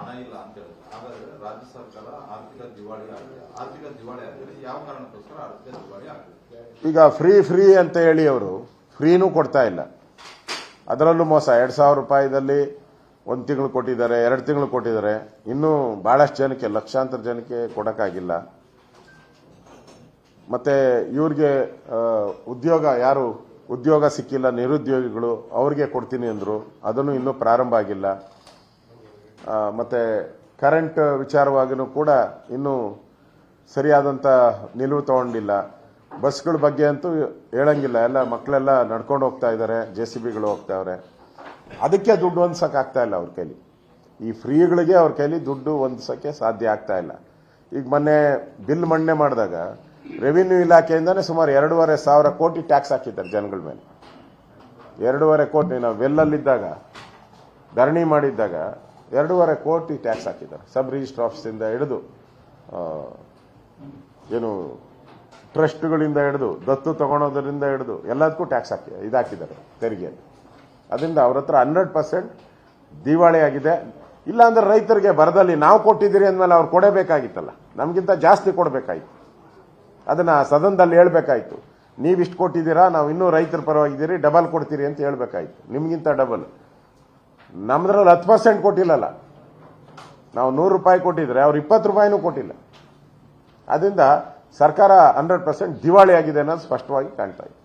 ಹಣ ಇಲ್ಲ ಅಂತ ಹೇಳಿದ್ರು. ಹಾಗಾದ್ರೆ ರಾಜ್ಯ ಸರ್ಕಾರ ಆರ್ಥಿಕ ದಿವಾಳಿ ಆಗಿದೆ. ಆರ್ಥಿಕ ದಿವಾಳಿ ಆಗಿದೆ ಯಾವ ಕಾರಣಕ್ಕೋಸ್ಕರ ಆರ್ಥಿಕ ದಿವಾಳಿ ಆಗಿದೆ? ಈಗ ಫ್ರೀ ಅಂತ ಹೇಳಿ ಅವರು ಫ್ರೀನೂ ಕೊಡ್ತಾ ಇಲ್ಲ. ಅದರಲ್ಲೂ ಮೋಸ. 2,000 ರೂಪಾಯಿದಲ್ಲಿ 1 ತಿಂಗಳು ಕೊಟ್ಟಿದ್ದಾರೆ, 2 ತಿಂಗಳು ಕೊಟ್ಟಿದ್ದಾರೆ. ಇನ್ನೂ ಬಹಳಷ್ಟು ಜನಕ್ಕೆ, ಲಕ್ಷಾಂತರ ಜನಕ್ಕೆ ಕೊಡಕ್ಕಾಗಿಲ್ಲ. ಮತ್ತೆ ಇವ್ರಿಗೆ ಉದ್ಯೋಗ ಸಿಕ್ಕಿಲ್ಲ, ನಿರುದ್ಯೋಗಿಗಳು, ಅವ್ರಿಗೆ ಕೊಡ್ತೀನಿ ಅಂದ್ರು, ಅದನ್ನು ಇನ್ನೂ ಪ್ರಾರಂಭ ಆಗಿಲ್ಲ. ಮತ್ತೆ ಕರೆಂಟ್ ವಿಚಾರವಾಗಿನೂ ಕೂಡ ಇನ್ನೂ ಸರಿಯಾದಂತ ನಿಲುವು ತಗೊಂಡಿಲ್ಲ. ಬಸ್ಗಳ ಬಗ್ಗೆ ಅಂತೂ ಹೇಳಂಗಿಲ್ಲ, ಎಲ್ಲ ಮಕ್ಕಳೆಲ್ಲ ನಡ್ಕೊಂಡು ಹೋಗ್ತಾ ಇದ್ದಾರೆ, JCBಗಳು ಹೋಗ್ತಾವ್ರೆ. ಅದಕ್ಕೆ ದುಡ್ಡು ಹೊಂದ್ಸಕ್ ಆಗ್ತಾ ಇಲ್ಲ ಅವ್ರ ಕೈಲಿ. ಈ ಫ್ರೀಗಳಿಗೆ ಅವ್ರ ಕೈಲಿ ದುಡ್ಡು ಹೊಂದ್ಸಕ್ಕೆ ಸಾಧ್ಯ ಆಗ್ತಾ ಇಲ್ಲ. ಈಗ ಮೊನ್ನೆ ಬಿಲ್ ಮಂಡನೆ ಮಾಡಿದಾಗ ರೆವಿನ್ಯೂ ಇಲಾಖೆಯಿಂದಾನೇ ಸುಮಾರು 2,500 ಕೋಟಿ ಟ್ಯಾಕ್ಸ್ ಹಾಕಿದ್ದಾರೆ ಜನಗಳ ಮೇಲೆ. 2,500 ಕೋಟಿ. ನಾವು ವೆಲ್ಲಲ್ಲಿದ್ದಾಗ ಧರಣಿ ಮಾಡಿದ್ದಾಗ 2,500 ಕೋಟಿ ಟ್ಯಾಕ್ಸ್ ಹಾಕಿದ್ದಾರೆ. ಸಬ್ ರಿಜಿಸ್ಟರ್ ಆಫೀಸಿಂದ ಹಿಡಿದು ಏನು ಟ್ರಸ್ಟ್ಗಳಿಂದ ಹಿಡಿದು ದತ್ತು ತಗೊಳೋದ್ರಿಂದ ಹಿಡಿದು ಎಲ್ಲದಕ್ಕೂ ಟ್ಯಾಕ್ಸ್ ಹಾಕಿದ್ದಾರೆ ತೆರಿಗೆ. ಅದರಿಂದ ಅವ್ರ ಹತ್ರ 100% ದಿವಾಳಿ ಆಗಿದೆ. ಇಲ್ಲ ಅಂದ್ರೆ ರೈತರಿಗೆ ಬರದಲ್ಲಿ ನಾವು ಕೊಟ್ಟಿದ್ದೀರಿ ಅಂದ್ಮೇಲೆ ಅವ್ರು ಕೊಡಬೇಕಾಗಿತ್ತಲ್ಲ, ನಮ್ಗಿಂತ ಜಾಸ್ತಿ ಕೊಡಬೇಕಾಯ್ತು. ಅದನ್ನ ಸದನದಲ್ಲಿ ಹೇಳ್ಬೇಕಾಯ್ತು. ನೀವಿಷ್ಟು ಕೊಟ್ಟಿದ್ದೀರಾ, ನಾವು ಇನ್ನೂ ರೈತರ ಪರವಾಗಿದ್ದೀರಿ, ಡಬಲ್ ಕೊಡ್ತೀರಿ ಅಂತ ಹೇಳ್ಬೇಕಾಯ್ತು. ನಿಮ್ಗಿಂತ ಡಬಲ್. ನಮ್ದ್ರಲ್ಲಿ 10% ಕೊಟ್ಟಿಲ್ಲಲ್ಲ. ನಾವು 100 ರೂಪಾಯಿ ಕೊಟ್ಟಿದ್ರೆ ಅವ್ರು 20 ರೂಪಾಯಿನೂ ಕೊಟ್ಟಿಲ್ಲ. ಅದರಿಂದ ಸರ್ಕಾರ 100% ದಿವಾಳಿ ಆಗಿದೆ ಅನ್ನೋದು ಸ್ಪಷ್ಟವಾಗಿ ಕಾಣ್ತಾ ಇದೆ.